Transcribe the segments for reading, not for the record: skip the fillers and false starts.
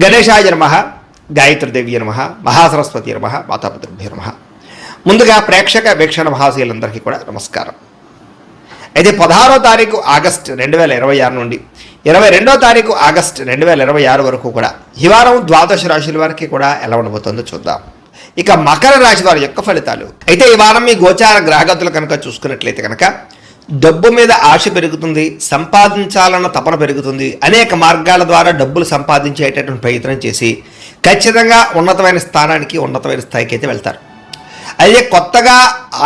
గణేశాయ నమః, గాయత్రీదేవి నమః, మహాసరస్వతి నమః, మాతాపితృభ్యో నమః. ముందుగా ప్రేక్షక వీక్షణ మహాశయులందరికీ కూడా నమస్కారం. అయితే 16వ తారీఖు ఆగస్టు 2026 నుండి 22వ తారీఖు ఆగస్టు 2026 వరకు కూడా ఈ వారం ద్వాదశ రాశుల వారికి కూడా ఎలా ఉండబోతుందో చూద్దాం. ఇక మకర రాశి వారి యొక్క ఫలితాలు. అయితే ఈ వారం మీ గోచార గ్రహగతులు కనుక చూసుకున్నట్లయితే కనుక డబ్బు మీద ఆశ పెరుగుతుంది, సంపాదించాలన్న తపన పెరుగుతుంది. అనేక మార్గాల ద్వారా డబ్బులు సంపాదించేటటువంటి ప్రయత్నం చేసి ఖచ్చితంగా ఉన్నతమైన స్థానానికి, ఉన్నతమైన స్థాయికి అయితే వెళ్తారు. అయితే కొత్తగా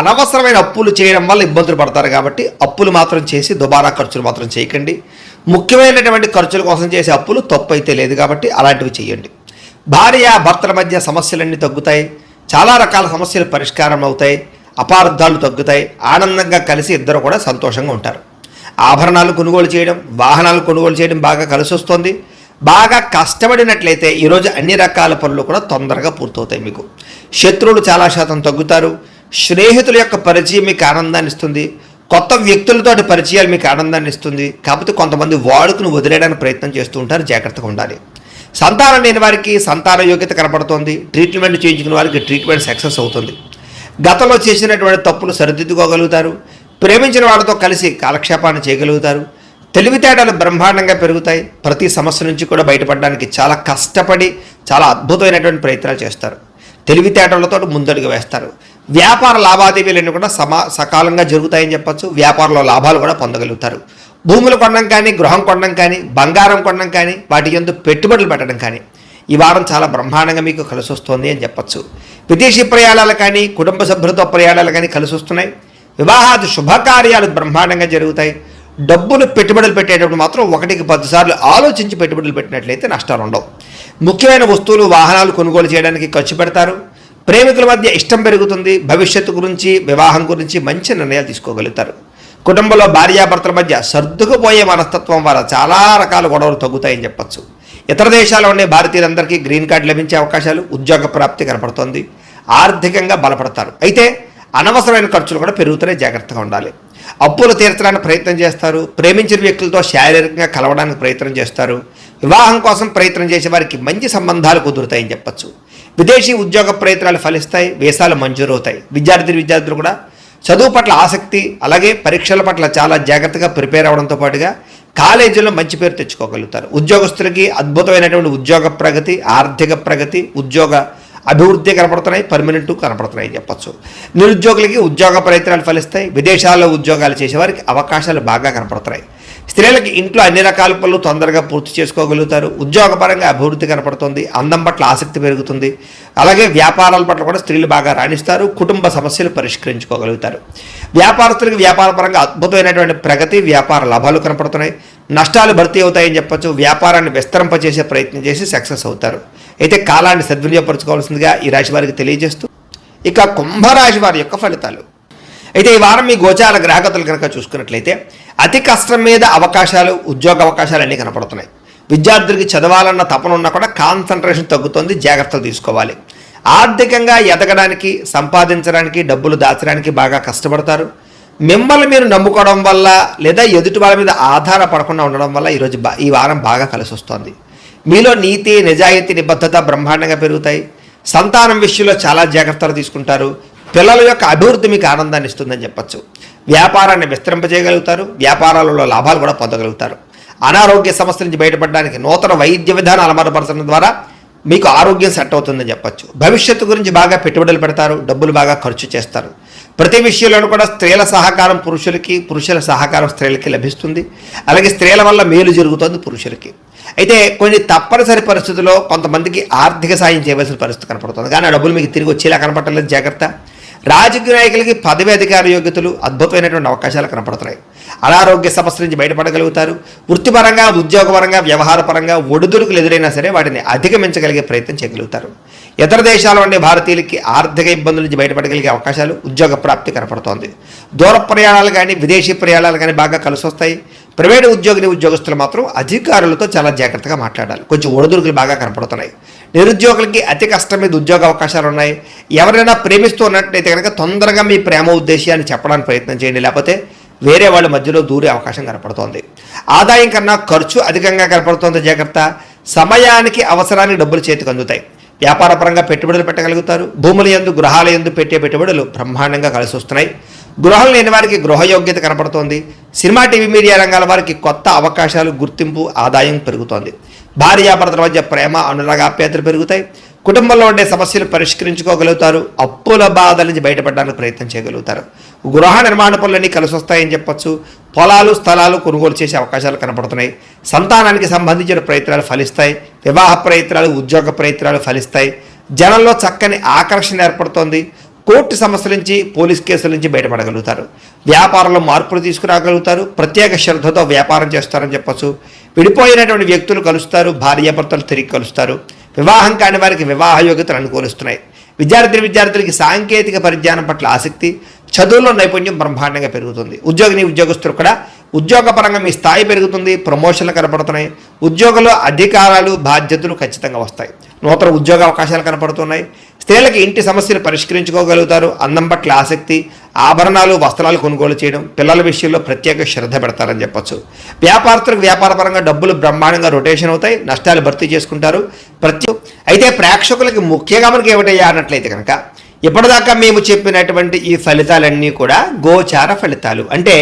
అనవసరమైన అప్పులు చేయడం వల్ల ఇబ్బందులు పడతారు. కాబట్టి అప్పులు మాత్రం చేసి దుబారా ఖర్చులు మాత్రం చేయకండి. ముఖ్యమైనటువంటి ఖర్చుల కోసం చేసే అప్పులు తప్పు అయితే లేదు కాబట్టి అలాంటివి చేయండి. భార్య భర్తల మధ్య సమస్యలన్నీ తగ్గుతాయి. చాలా రకాల సమస్యలు పరిష్కారం అవుతాయి. అపార్థాలు తగ్గుతాయి. ఆనందంగా కలిసి ఇద్దరు కూడా సంతోషంగా ఉంటారు. ఆభరణాలు కొనుగోలు చేయడం, వాహనాలు కొనుగోలు చేయడం బాగా కలిసి వస్తుంది. బాగా కష్టపడినట్లయితే ఈరోజు అన్ని రకాల పనులు కూడా తొందరగా పూర్తవుతాయి. మీకు శత్రువులు చాలా శాతం తగ్గుతారు. స్నేహితుల యొక్క పరిచయం మీకు ఆనందాన్ని ఇస్తుంది. కొత్త వ్యక్తులతోటి పరిచయాలు మీకు ఆనందాన్ని ఇస్తుంది. కాకపోతే కొంతమంది వాడుకుని వదిలేయడానికి ప్రయత్నం చేస్తూ ఉంటారు, జాగ్రత్తగా ఉండాలి. సంతానం లేని వారికి సంతాన యోగ్యత కనపడుతోంది. ట్రీట్మెంట్ చేయించుకున్న వారికి ట్రీట్మెంట్ సక్సెస్ అవుతుంది. గతంలో చేసినటువంటి తప్పులు సరిదిద్దుకోగలుగుతారు. ప్రేమించిన వాళ్ళతో కలిసి కాలక్షేపాన్ని చేయగలుగుతారు. తెలివితేటలు బ్రహ్మాండంగా పెరుగుతాయి. ప్రతి సమస్య నుంచి కూడా బయటపడడానికి చాలా కష్టపడి చాలా అద్భుతమైనటువంటి ప్రయత్నాలు చేస్తారు. తెలివితేటలతో ముందడుగు వేస్తారు. వ్యాపార లావాదేవీలన్నీ కూడా సకాలంగా జరుగుతాయని చెప్పచ్చు. వ్యాపారంలో లాభాలు కూడా పొందగలుగుతారు. భూములు కొనడం కానీ, గృహం కొనడం కానీ, బంగారం కొనడం కానీ, వాటి యందు పెట్టుబడులు పెట్టడం కానీ ఈ వారం చాలా బ్రహ్మాండంగా మీకు కలిసి వస్తుంది అని చెప్పచ్చు. విదేశీ ప్రయాణాలు కానీ, కుటుంబ సభ్యులతో ప్రయాణాలు కానీ కలిసి వస్తున్నాయి. వివాహాది శుభకార్యాలు బ్రహ్మాండంగా జరుగుతాయి. డబ్బులు పెట్టుబడులు పెట్టేటప్పుడు మాత్రం 1కి 10 సార్లు ఆలోచించి పెట్టుబడులు పెట్టినట్లయితే నష్టాలు ఉండవు. ముఖ్యమైన వస్తువులు, వాహనాలు కొనుగోలు చేయడానికి ఖర్చు పెడతారు. ప్రేమికుల మధ్య ఇష్టం పెరుగుతుంది. భవిష్యత్తు గురించి, వివాహం గురించి మంచి నిర్ణయాలు తీసుకోగలుగుతారు. కుటుంబంలో భార్యాభర్తల మధ్య సర్దుకుపోయే మనస్తత్వం వల్ల చాలా రకాల గొడవలు తగ్గుతాయని చెప్పచ్చు. ఇతర దేశాల్లో ఉండే భారతీయులందరికీ గ్రీన్ కార్డు లభించే అవకాశాలు, ఉద్యోగ ప్రాప్తి కనపడుతోంది. ఆర్థికంగా బలపడతారు. అయితే అనవసరమైన ఖర్చులు కూడా పెరుగుతూనే జాగ్రత్తగా ఉండాలి. అప్పులు తీర్చడానికి ప్రయత్నం చేస్తారు. ప్రేమించిన వ్యక్తులతో శారీరకంగా కలవడానికి ప్రయత్నం చేస్తారు. వివాహం కోసం ప్రయత్నం చేసే వారికి మంచి సంబంధాలు కుదురుతాయని చెప్పచ్చు. విదేశీ ఉద్యోగ ప్రయత్నాలు ఫలిస్తాయి. వీసాలు మంజూరవుతాయి. విద్యార్థులు కూడా చదువు పట్ల ఆసక్తి, అలాగే పరీక్షల పట్ల చాలా జాగ్రత్తగా ప్రిపేర్ అవ్వడంతో పాటుగా కాలేజీలో మంచి పేరు తెచ్చుకోగలుగుతారు. ఉద్యోగస్తులకి అద్భుతమైనటువంటి ఉద్యోగ ప్రగతి, ఆర్థిక ప్రగతి, ఉద్యోగ అభివృద్ధి కనపడుతున్నాయి. పర్మనెంట్ కనపడుతున్నాయి చెప్పచ్చు. నిరుద్యోగులకి ఉద్యోగ ప్రయత్నాలు ఫలిస్తాయి. విదేశాల్లో ఉద్యోగాలు చేసేవారికి అవకాశాలు బాగా కనపడుతున్నాయి. స్త్రీలకి ఇంట్లో అన్ని రకాల పనులు తొందరగా పూర్తి చేసుకోగలుగుతారు. ఉద్యోగపరంగా అభివృద్ధి కనపడుతుంది. అందం పట్ల ఆసక్తి పెరుగుతుంది. అలాగే వ్యాపారాల పట్ల కూడా స్త్రీలు బాగా రాణిస్తారు. కుటుంబ సమస్యలు పరిష్కరించుకోగలుగుతారు. వ్యాపారస్తులకి వ్యాపారపరంగా అద్భుతమైనటువంటి ప్రగతి, వ్యాపార లాభాలు కనపడుతున్నాయి. నష్టాలు భర్తీ అవుతాయని చెప్పచ్చు. వ్యాపారాన్ని విస్తరింపచేసే ప్రయత్నం చేసి సక్సెస్ అవుతారు. అయితే కాలాన్ని సద్వినియోగపరచుకోవాల్సిందిగా ఈ రాశి వారికి తెలియజేస్తూ ఇక కుంభరాశి వారి యొక్క ఫలితాలు. అయితే ఈ వారం మీ గోచార గ్రహగతులు కనుక చూసుకున్నట్లయితే అతి కష్టం మీద అవకాశాలు, ఉద్యోగ అవకాశాలు అన్నీ కనపడుతున్నాయి. విద్యార్థులకి చదవాలన్న తపన ఉన్నా కూడా కాన్సన్ట్రేషన్ తగ్గుతుంది. జాగ్రత్తలు తీసుకోవాలి. ఆర్థికంగా ఎదగడానికి, సంపాదించడానికి, డబ్బులు దాచడానికి బాగా కష్టపడతారు. మిమ్మల్ని మీరు నమ్ముకోవడం వల్ల లేదా ఎదుటి వాళ్ళ మీద ఆధారపడకుండా ఉండడం వల్ల ఈ వారం బాగా కలిసి వస్తుంది. మీలో నీతి, నిజాయితీ, నిబద్ధత బ్రహ్మాండంగా పెరుగుతాయి. సంతానం విషయంలో చాలా జాగ్రత్తలు తీసుకుంటారు. పిల్లల యొక్క అభివృద్ధి మీకు ఆనందాన్ని ఇస్తుందని చెప్పచ్చు. వ్యాపారాన్ని విస్తరింపజేయగలుగుతారు. వ్యాపారాలలో లాభాలు కూడా పొందగలుగుతారు. అనారోగ్య సమస్య నుంచి బయటపడడానికి నూతన వైద్య విధానాలు అమలుపరచడం ద్వారా మీకు ఆరోగ్యం సెట్ అవుతుందని చెప్పచ్చు. భవిష్యత్తు గురించి బాగా పెట్టుబడులు పెడతారు. డబ్బులు బాగా ఖర్చు చేస్తారు. ప్రతి విషయంలోనూ కూడా స్త్రీల సహకారం పురుషులకి, పురుషుల సహకారం స్త్రీలకి లభిస్తుంది. అలాగే స్త్రీల వల్ల మేలు జరుగుతుంది పురుషులకి. అయితే కొన్ని తప్పనిసరి పరిస్థితుల్లో కొంతమందికి ఆర్థిక సాయం చేయవలసిన పరిస్థితి కనపడుతుంది. కానీ ఆ డబ్బులు మీకు తిరిగి వచ్చేలా కనపడలేదు. జాగ్రత్త. రాజకీయ నాయకులకి పదవి అధికార యోగ్యతలు, అద్భుతమైనటువంటి అవకాశాలు కనపడుతున్నాయి. అనారోగ్య సమస్య నుంచి బయటపడగలుగుతారు. వృత్తిపరంగా, ఉద్యోగపరంగా, వ్యవహారపరంగా ఒడిదుడుకులు ఎదురైనా సరే వాటిని అధిగమించగలిగే ప్రయత్నం చేయగలుగుతారు. ఇతర దేశాల్లో ఉండే భారతీయులకి ఆర్థిక ఇబ్బందుల నుంచి బయటపడగలిగే అవకాశాలు, ఉద్యోగ ప్రాప్తి కనపడుతోంది. దూర ప్రయాణాలు కానీ, విదేశీ ప్రయాణాలు కానీ బాగా కలిసి వస్తాయి. ప్రైవేటు ఉద్యోగస్తులు మాత్రం అధికారులతో చాలా జాగ్రత్తగా మాట్లాడాలి. కొంచెం ఒడిదుడుకులు బాగా కనపడుతున్నాయి. నిరుద్యోగులకి అతి కష్టం మీద ఉద్యోగ అవకాశాలు ఉన్నాయి. ఎవరైనా ప్రేమిస్తూ ఉన్నట్లయితే కనుక తొందరగా మీ ప్రేమ ఉద్దేశాన్ని చెప్పడానికి ప్రయత్నం చేయండి. లేకపోతే వేరే వాళ్ళ మధ్యలో దూరే అవకాశం కనపడుతోంది. ఆదాయం కన్నా ఖర్చు అధికంగా కనపడుతోంది. జాగ్రత్త. సమయానికి అవసరానికి డబ్బులు చేతికి అందుతాయి. వ్యాపారపరంగా పెట్టుబడులు పెట్టగలుగుతారు. భూముల యందు గృహాల యందు పెట్టే పెట్టుబడులు బ్రహ్మాండంగా కలిసి వస్తున్నాయి. గృహం లేని వారికి గృహయోగ్యత కనపడుతోంది. సినిమా టీవీ మీడియా రంగాల వారికి కొత్త అవకాశాలు, గుర్తింపు, ఆదాయం పెరుగుతోంది. భార్యాభర్తల మధ్య ప్రేమ, అనురాగాప్యాయతలు పెరుగుతాయి. కుటుంబంలో ఉండే సమస్యలు పరిష్కరించుకోగలుగుతారు. అప్పుల బాధల నుంచి బయటపడడానికి ప్రయత్నం చేయగలుగుతారు. గృహ నిర్మాణ పనులన్నీ కలిసి వస్తాయని చెప్పొచ్చు. పొలాలు, స్థలాలు కొనుగోలు చేసే అవకాశాలు కనపడుతున్నాయి. సంతానానికి సంబంధించిన ప్రయత్నాలు ఫలిస్తాయి. వివాహ ప్రయత్నాలు, ఉద్యోగ ప్రయత్నాలు ఫలిస్తాయి. జనంలో చక్కని ఆకర్షణ ఏర్పడుతోంది. కోర్టు సమస్యల నుంచి, పోలీస్ కేసుల నుంచి బయటపడగలుగుతారు. వ్యాపారంలో మార్పులు తీసుకురాగలుగుతారు. ప్రత్యేక శ్రద్ధతో వ్యాపారం చేస్తారని చెప్పొచ్చు. విడిపోయినటువంటి వ్యక్తులు కలుస్తారు. భార్యాభర్తలు తిరిగి కలుస్తారు. వివాహం కాని వారికి వివాహ యోగ్యతలు అనుకూలిస్తున్నాయి. విద్యార్థులకి సాంకేతిక పరిజ్ఞానం పట్ల ఆసక్తి, చదువులో నైపుణ్యం బ్రహ్మాండంగా పెరుగుతుంది. ఉద్యోగస్తులు కూడా ఉద్యోగపరంగా మీ స్థాయి పెరుగుతుంది. ప్రమోషన్లు కనపడుతున్నాయి. ఉద్యోగంలో అధికారాలు, బాధ్యతలు ఖచ్చితంగా వస్తాయి. నూతన ఉద్యోగ అవకాశాలు కనపడుతున్నాయి. స్త్రీలకి ఇంటి సమస్యలు పరిష్కరించుకోగలుగుతారు. అందం పట్ల ఆసక్తి, ఆభరణాలు, వస్త్రాలు కొనుగోలు చేయడం, పిల్లల విషయంలో ప్రత్యేక శ్రద్ధ పెడతారని చెప్పొచ్చు. వ్యాపారస్తులకు వ్యాపారపరంగా డబ్బులు బ్రహ్మాండంగా రొటేషన్ అవుతాయి. నష్టాలు భర్తీ చేసుకుంటారు. అయితే ప్రేక్షకులకి ముఖ్యంగా మనకి ఏమిటయ్యా అన్నట్లయితే కనుక, ఇప్పటిదాకా మేము చెప్పినటువంటి ఈ ఫలితాలన్నీ కూడా గోచార ఫలితాలు. అంటే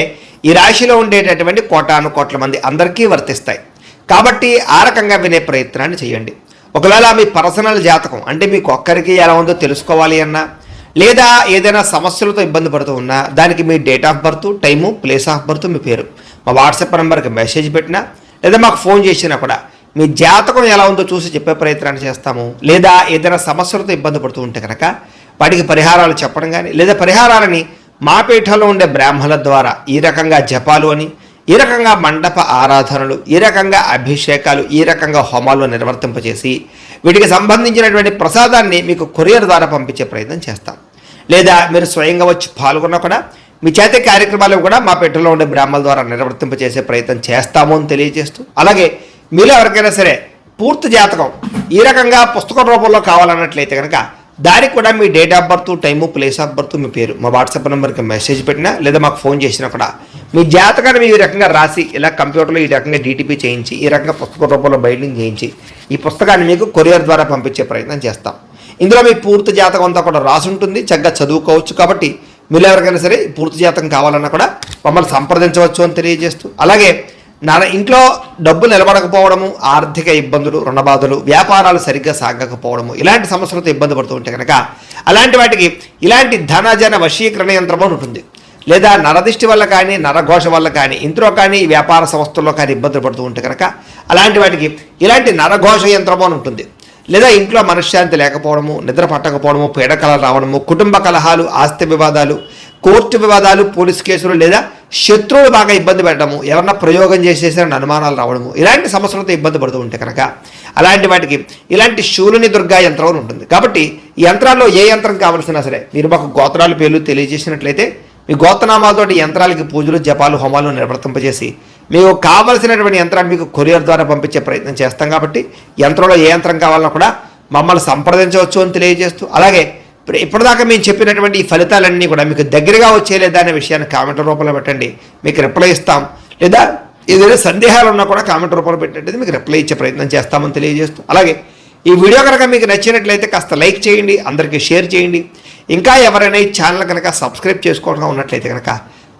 ఈ రాశిలో ఉండేటటువంటి కోటాను కోట్ల మంది అందరికీ వర్తిస్తాయి. కాబట్టి ఆ రకంగా వినే ప్రయత్నాన్ని చేయండి. ఒకవేళ మీ పర్సనల్ జాతకం అంటే మీకు ఒక్కరికి ఎలా ఉందో తెలుసుకోవాలి అన్నా, లేదా ఏదైనా సమస్యలతో ఇబ్బంది పడుతూ ఉన్నా, దానికి మీ date of birth, time, place of birth, మీ పేరు మా వాట్సాప్ నెంబర్కి మెసేజ్ పెట్టినా, లేదా మాకు ఫోన్ చేసినా కూడా మీ జాతకం ఎలా ఉందో చూసి చెప్పే ప్రయత్నాన్ని చేస్తాము. లేదా ఏదైనా సమస్యలతో ఇబ్బంది పడుతూ ఉంటే కనుక వాటికి పరిహారాలు చెప్పడం కానీ, లేదా పరిహారాలని మా పీఠంలో ఉండే బ్రాహ్మణుల ద్వారా ఈ రకంగా జపాలు అని, ఈ రకంగా మండప ఆరాధనలు, ఈ రకంగా అభిషేకాలు, ఈ రకంగా హోమాలు నిర్వర్తింపచేసి వీటికి సంబంధించినటువంటి ప్రసాదాన్ని మీకు కొరియర్ ద్వారా పంపించే ప్రయత్నం చేస్తాం. లేదా మీరు స్వయంగా వచ్చి పాల్గొన్నా కూడా మీ చేతి కార్యక్రమాలు కూడా మా పీఠంలో ఉండే బ్రాహ్మణుల ద్వారా నిర్వర్తింపచేసే ప్రయత్నం చేస్తాము అని తెలియజేస్తూ, అలాగే మీలో ఎవరికైనా సరే పూర్తి జాతకం ఈ రకంగా పుస్తకం రూపంలో కావాలన్నట్లయితే కనుక దానికి కూడా మీ date of birth, time, place of birth, మీ పేరు మా వాట్సాప్ నెంబర్కి మెసేజ్ పెట్టినా, లేదా మాకు ఫోన్ చేసినా కూడా మీ జాతకాన్ని మీ ఈ రకంగా రాసి ఇలా కంప్యూటర్లో ఈ రకంగా డీటీపీ చేయించి, ఈ రకంగా పుస్తక రూపంలో బైండింగ్ చేయించి ఈ పుస్తకాన్ని మీకు కొరియర్ ద్వారా పంపించే ప్రయత్నం చేస్తాం. ఇందులో మీ పూర్తి జాతకం అంతా కూడా రాసి ఉంటుంది. చక్కగా చదువుకోవచ్చు. కాబట్టి మీరు ఎవరికైనా సరే పూర్తి జాతకం కావాలన్నా కూడా మమ్మల్ని సంప్రదించవచ్చు అని తెలియజేస్తూ, అలాగే ఇంట్లో డబ్బులు నిలబడకపోవడము, ఆర్థిక ఇబ్బందులు, రుణబాధలు, వ్యాపారాలు సరిగ్గా సాగకపోవడము, ఇలాంటి సమస్యలతో ఇబ్బంది పడుతూ ఉంటే కనుక అలాంటి వాటికి ఇలాంటి ధనజన వశీకరణ యంత్రం ఉంటుంది. లేదా నరదిష్టి వల్ల కానీ, నరఘోష వల్ల కానీ, ఇంట్లో కానీ, వ్యాపార సంస్థల్లో కానీ ఇబ్బందులు పడుతూ ఉంటే కనుక అలాంటి వాటికి ఇలాంటి నరఘోష యంత్రం అని ఉంటుంది. లేదా ఇంట్లో మనశ్శాంతి లేకపోవడము, నిద్ర పట్టకపోవడము, పీడకలలు రావడము, కుటుంబ కలహాలు, ఆస్తి వివాదాలు, కోర్టు వివాదాలు, పోలీస్ కేసులు, లేదా శత్రువులు బాగా ఇబ్బంది పెట్టడము, ఎవరన్నా ప్రయోగం చేసేసారని అనుమానాలు రావడము, ఇలాంటి సమస్యలతో ఇబ్బంది పడుతూ ఉంటే కనుక అలాంటి వాటికి ఇలాంటి శూలుని దుర్గా యంత్రం అని ఉంటుంది. కాబట్టి ఈ యంత్రాల్లో ఏ యంత్రం కావాల్సినా సరే మీరు మాకు గోత్రాల పేర్లు తెలియజేసినట్లయితే మీ గోత్రనామాలతోటి యంత్రాలకి పూజలు, జపాలు, హోమాలు నిర్వర్తింపజేసి మీకు కావలసినటువంటి యంత్రాన్ని మీకు కొరియర్ ద్వారా పంపించే ప్రయత్నం చేస్తాం. కాబట్టి యంత్రంలో ఏ యంత్రం కావాలన్నా కూడా మమ్మల్ని సంప్రదించవచ్చు అని తెలియజేస్తూ, అలాగే ఇప్పటిదాకా మేము చెప్పినటువంటి ఈ ఫలితాలన్నీ కూడా మీకు దగ్గరగా వచ్చేలేదా అనే విషయాన్ని కామెంట్ రూపంలో పెట్టండి, మీకు రిప్లై ఇస్తాం. లేదా ఏదైనా సందేహాలు ఉన్నా కూడా కామెంట్ రూపంలో పెట్టండి, మీకు రిప్లై ఇచ్చే ప్రయత్నం చేస్తామని తెలియజేస్తూ, అలాగే ఈ వీడియో కనుక మీకు నచ్చినట్లయితే కాస్త లైక్ చేయండి, అందరికీ షేర్ చేయండి. ఇంకా ఎవరైనా ఈ ఛానల్ కనుక సబ్స్క్రైబ్ చేసుకోవడం ఉన్నట్లయితే కనుక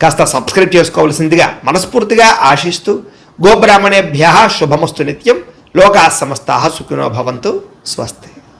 కాస్త సబ్స్క్రైబ్ చేసుకోవాల్సిందిగా మనస్ఫూర్తిగా ఆశిస్తూ, గోబ్రాహ్మణేభ్యః శుభమస్తు నిత్యం, లోకాః సమస్తాః సుఖినో భవంతు. స్వస్తి.